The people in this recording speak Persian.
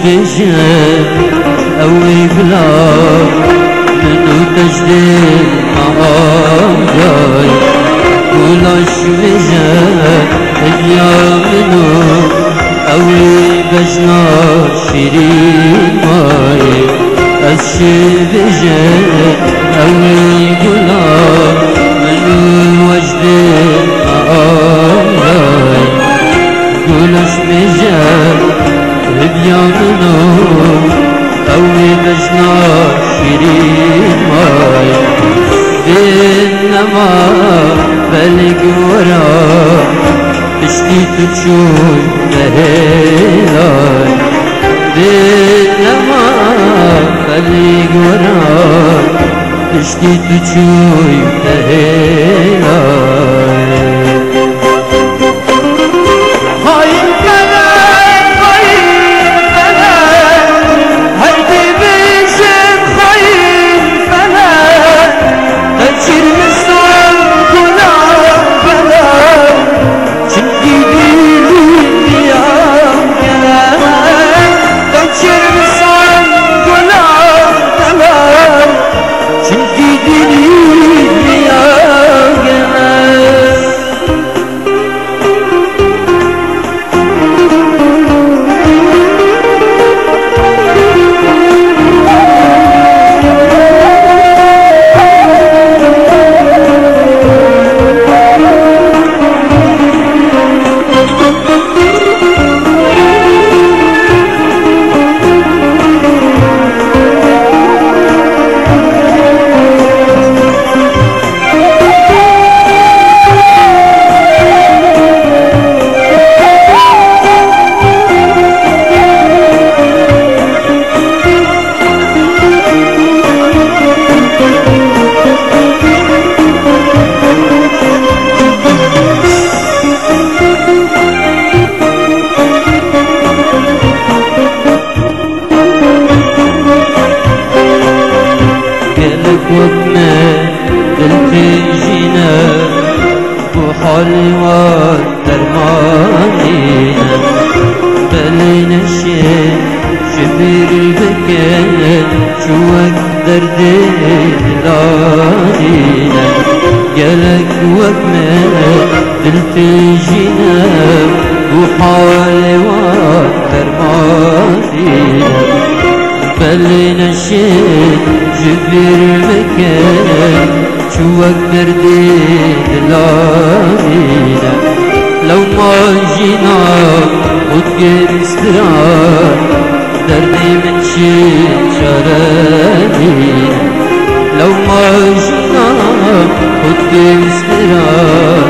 بجد أوي بلا منو تجديد معاي كلاش بجد يا منو أوي بجنا شيرين ماي أشي بجد أوي بلا منو وجديد معاي كلاش بجد يا منو أوي بجنا شيرين ماي إنما بلق ورا تشتي تشوي مهلاي إنما بلق ورا تشتي تشوي مهلاي وقنا دلتجينا وحلوة درمانينا بلينا الشيء شبير البكاء شوك دردي لانينا قالك وقنا دلتجينا وحلوة درمانينا بلينا الشيء جبر مكان شوك دردي دلانينا لو ما جينا وتقيم استرار دردي من شي شرانينا لو ما جينا وتقيم استرار